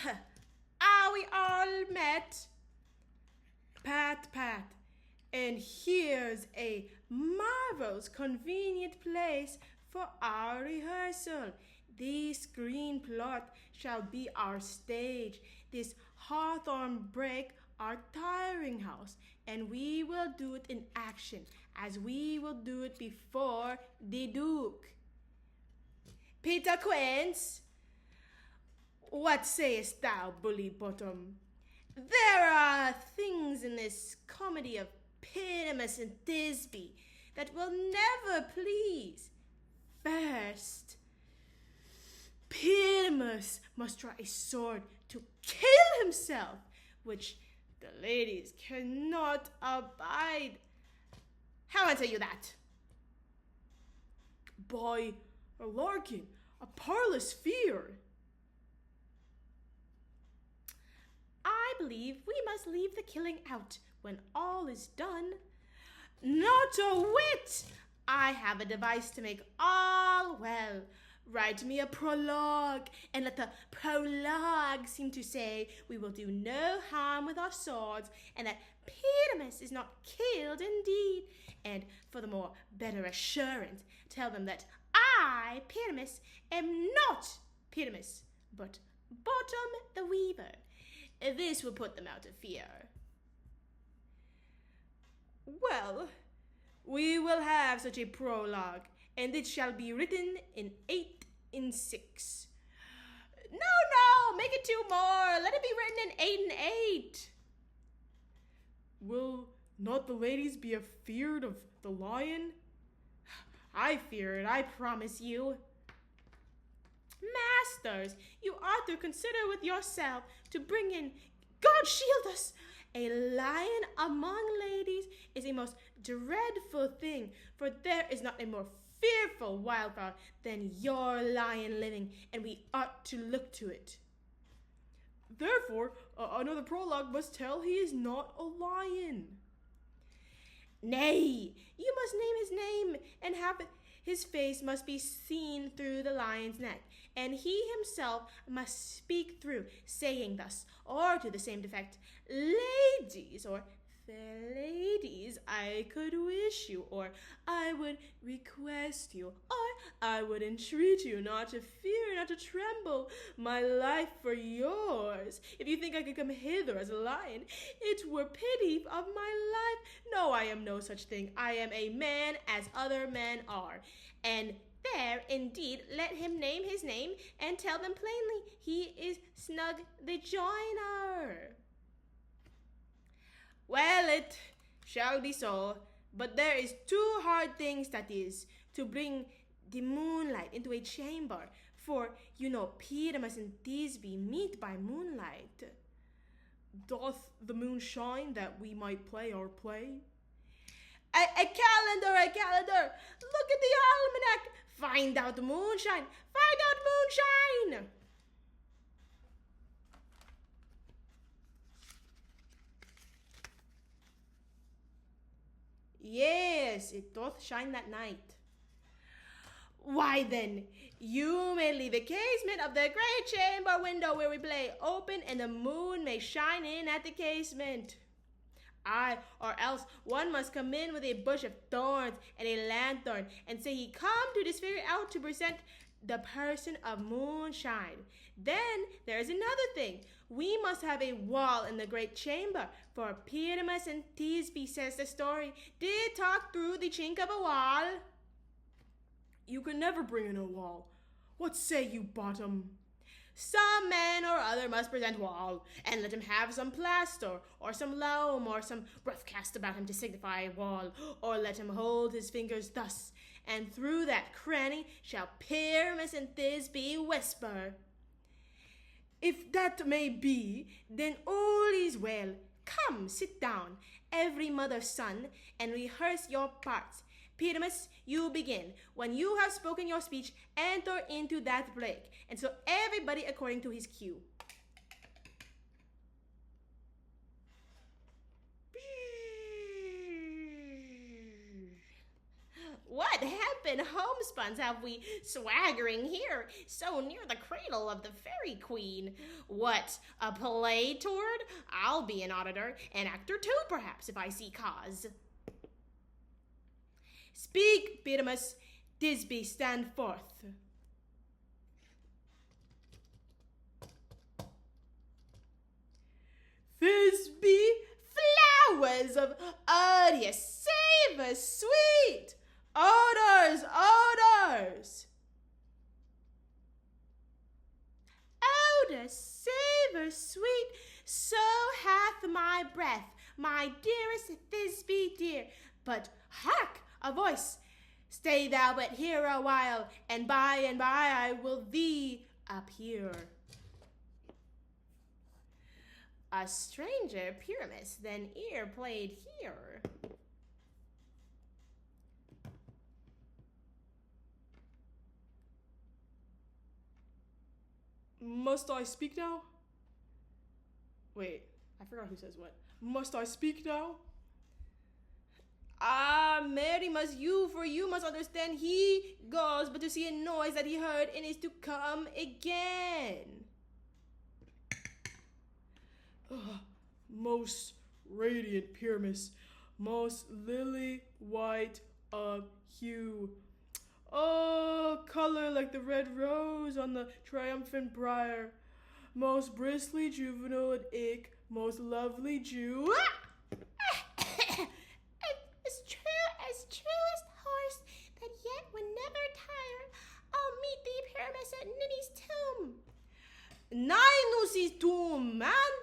Are we all met? Pat, pat. And here's a marvelous convenient place for our rehearsal. This green plot shall be our stage, this hawthorn brake our tiring house, and we will do it in action, as we will do it before the Duke. Peter Quince, what sayest thou, Bully Bottom? There are things in this comedy of Pyramus and Thisbe that will never please. First, Pyramus must draw a sword to kill himself, which the ladies cannot abide. How answer you that? By a larkin, a parlous fear. I believe we must leave the killing out when all is done. Not a whit! I have a device to make all well. Write me a prologue, and let the prologue seem to say we will do no harm with our swords, and that Pyramus is not killed indeed. And for the more better assurance, tell them that I, Pyramus, am not Pyramus, but Bottom the Weaver. This will put them out of fear. Well, we will have such a prologue, and it shall be written in 8 in 6. No, make it 2 more. Let it be written in 8 and 8. Will not the ladies be afeard of the lion? I fear it, I promise you. Masters, you ought to consider with yourself to bring in, God shield us, a lion among ladies is a most dreadful thing, for there is not a more fearful wildfowl than your lion living, and we ought to look to it. Therefore, another prologue must tell he is not a lion. Nay, you must name his name, and have his face must be seen through the lion's neck, and he himself must speak through, saying thus, or to the same effect, ladies, or fair ladies, I could wish you, or I would request you, or I would entreat you not to fear, not to tremble, my life for yours. If you think I could come hither as a lion, it were pity of my life. No, I am no such thing. I am a man as other men are, and there, indeed, let him name his name, and tell them plainly he is Snug the Joiner. Well, it shall be so, but there is 2 hard things, that is, to bring the moonlight into a chamber, for you know Pyramus and Thisbe meet by moonlight. Doth the moon shine that we might play our play? A calendar! Look at the almanac! Find out moonshine! Yes, it doth shine that night. Why then, you may leave the casement of the great chamber window where we play open, and the moon may shine in at the casement. Aye, or else one must come in with a bush of thorns and a lanthorn, and say he come to disfigure out to present the person of moonshine. Then there is another thing. We must have a wall in the great chamber, for Pyramus and Thisbe, says the story, did talk through the chink of a wall. You can never bring in a wall. What say you, Bottom? Some man or other must present wall, and let him have some plaster, or some loam, or some rough cast about him to signify a wall, or let him hold his fingers thus, and through that cranny shall Pyramus and Thisbe whisper. If that may be, then all is well. Come, sit down, every mother's son, and rehearse your parts. Pyramus, you begin. When you have spoken your speech, enter into that break, and so everybody according to his cue. What hempen homespuns have we swaggering here, so near the cradle of the fairy queen? What, a play toward? I'll be an auditor, an actor too, perhaps, if I see cause. Speak, Pyramus, Thisbe, stand forth. Thisbe, flowers of odious, savor, sweet, odors, odors. Odor, savor, sweet, so hath my breath, my dearest Thisbe dear. But hark, a voice, stay thou but here a while, and by I will thee appear. A stranger Pyramus than e'er played here. Must I speak now? Wait, I forgot who says what. Must I speak now? Ah, Mary must you, for you must understand he goes but to see a noise that he heard and is to come again. Most radiant Pyramus, most lily white of hue. Oh, color like the red rose on the triumphant briar. Most bristly juvenile and ick, most lovely Jew. as truest horse that yet would never tire, I'll meet thee, Pyramus, at Ninny's tomb. Ninus's tomb, man!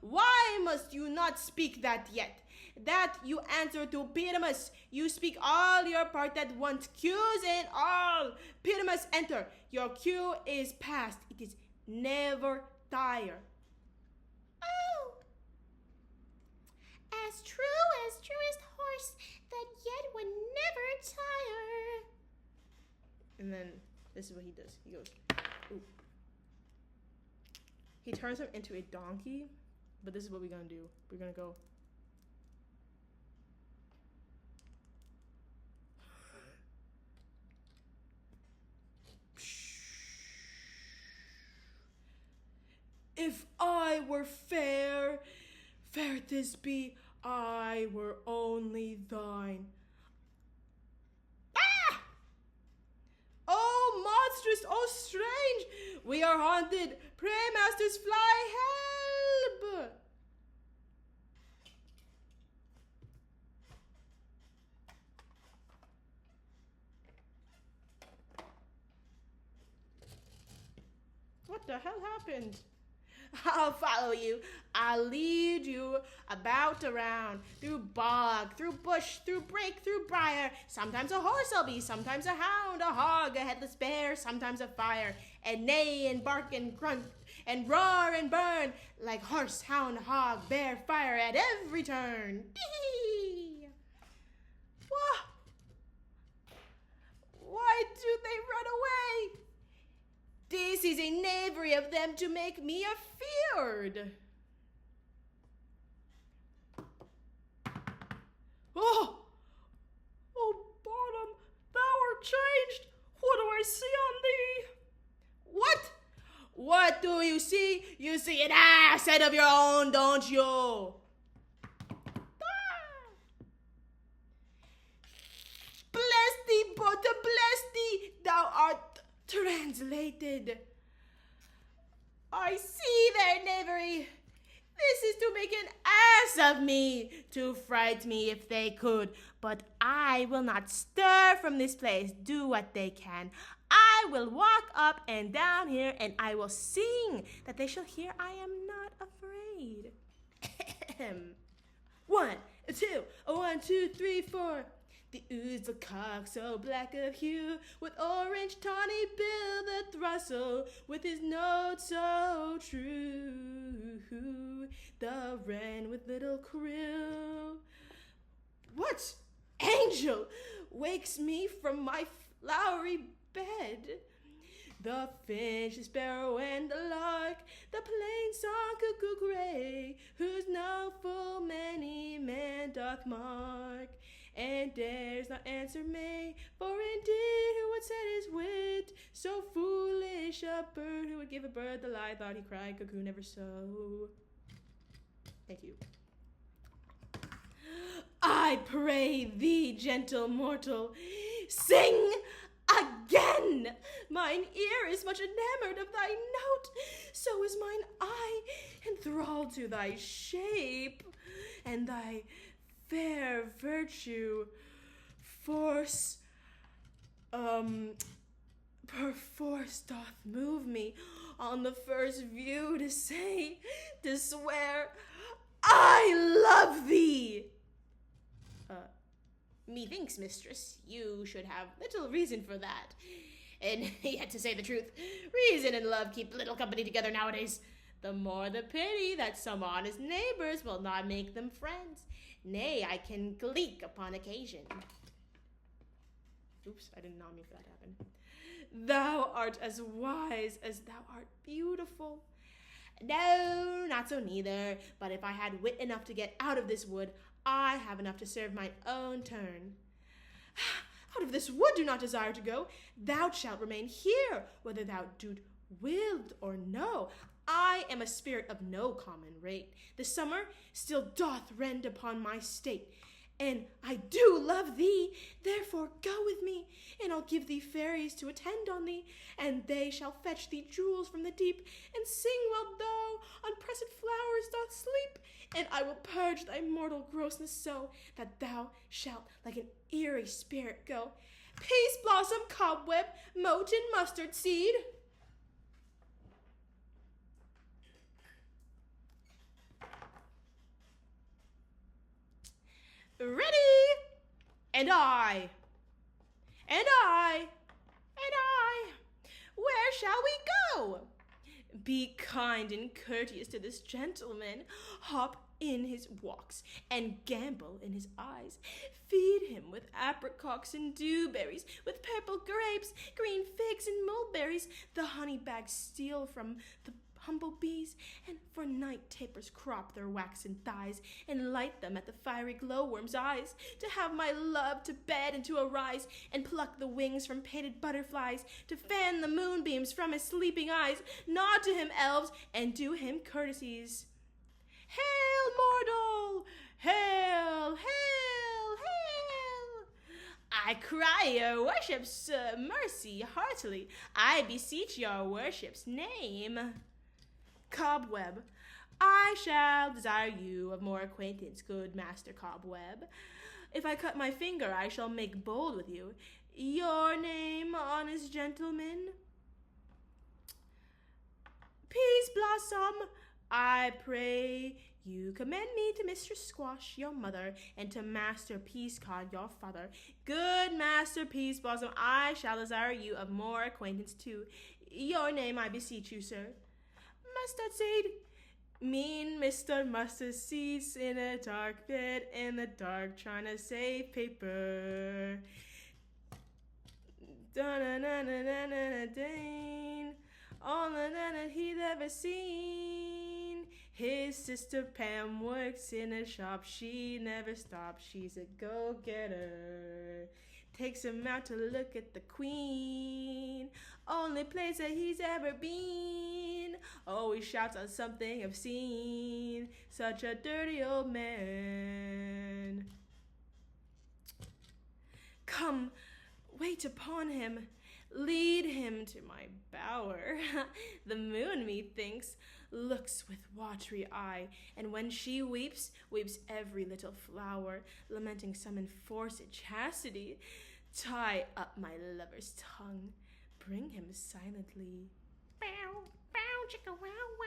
Why must you not speak that yet? That you answer to Pyramus. You speak all your part at once. Cues in all. Pyramus, enter. Your cue is past. It is never tire. Oh, as truest horse that yet would never tire. And then this is what he does. He goes, ooh. He turns him into a donkey. But this is what we're gonna do. We're gonna go. If I were fair, fair Thisbe, I were only thine. Ah! Oh, monstrous, oh, strange! We are haunted. Pray, masters, fly, help! What the hell happened? I'll follow you. I'll lead you about around, through bog, through bush, through brake, through briar. Sometimes a horse I'll be, sometimes a hound, a hog, a headless bear, sometimes a fire, and neigh and bark and grunt, and roar and burn, like horse, hound, hog, bear, fire at every turn. Why do they run away? This is a knavery of them to make me afeard. Oh, bottom, thou art changed. What do I see on thee? What? What do you see? You see an ass head of your own, don't you? Ah. Bless thee, bottom, bless thee. Thou art translated. I see their knavery. This is to make an ass of me, to fright me if they could. But I will not stir from this place, do what they can. I will walk up and down here, and I will sing, that they shall hear I am not afraid. 1, 2, 1, 2, 3, 4. The ooze, a cock so black of hue, with orange tawny bill, the throstle, with his note so true. The wren with little krill. What angel wakes me from my flowery bed? The finch, the sparrow, and the lark, the plain song cuckoo gray, whose note full many man doth mark. and dares not answer me. For indeed, who would set his wit? So foolish a bird, who would give a bird the lie? Thought he cried, cuckoo never so. Thank you. I pray thee, gentle mortal, sing again. Mine ear is much enamored of thy note, so is mine eye enthralled to thy shape, and thy fair virtue perforce doth move me on the first view to say, to swear, I love thee. Methinks, mistress, you should have little reason for that. And yet, to say the truth, reason and love keep little company together nowadays. The more the pity that some honest neighbors will not make them friends. Nay, I can gleek upon occasion. Oops, I did not mean for that to happen. Thou art as wise as thou art beautiful. No, not so neither, but if I had wit enough to get out of this wood, I have enough to serve mine own turn. Out of this wood do not desire to go. Thou shalt remain here, whether thou do't willed or no. I am a spirit of no common rate. The summer still doth rend upon my state, and I do love thee. Therefore go with me, and I'll give thee fairies to attend on thee, and they shall fetch thee jewels from the deep, and sing while thou on pressed flowers doth sleep. And I will purge thy mortal grossness so that thou shalt like an eerie spirit go. Peace blossom, cobweb, mote, and mustard seed. Ready? And I. And I. And I. Where shall we go? Be kind and courteous to this gentleman. Hop in his walks and gambol in his eyes. Feed him with apricots and dewberries, with purple grapes, green figs and mulberries. The honey bags steal from the humble bees, and for night tapers crop their waxen thighs, and light them at the fiery glowworm's eyes, to have my love to bed and to arise, and pluck the wings from painted butterflies, to fan the moonbeams from his sleeping eyes, nod to him, elves, and do him courtesies. Hail, mortal! Hail, hail, hail! I cry your worship's mercy heartily. I beseech your worship's name. Cobweb, I shall desire you of more acquaintance, good Master Cobweb. If I cut my finger, I shall make bold with you. Your name, honest gentleman? Peace blossom, I pray you commend me to Mistress Squash, your mother, and to Master Peascod, your father. Good Master Peace Blossom, I shall desire you of more acquaintance too. Your name, I beseech you, sir. Mustard seed. Mean Mr. Mustard Seeds in a dark bed in the dark trying to save paper. Da-na-na-na-na-na-na-dane. All that he'd ever seen. His sister Pam works in a shop. She never stops. She's a go-getter. Takes him out to look at the queen. Only place that he's ever been. Always shouts on something obscene. Such a dirty old man. Come, wait upon him. Lead him to my bower. The moon, methinks, looks with watery eye, and when she weeps, weeps every little flower, lamenting some enforced chastity. Tie up my lover's tongue, bring him silently. Bow, bow, chicka, wow, wow.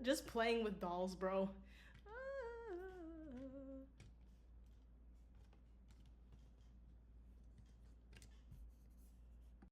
Just playing with dolls, bro.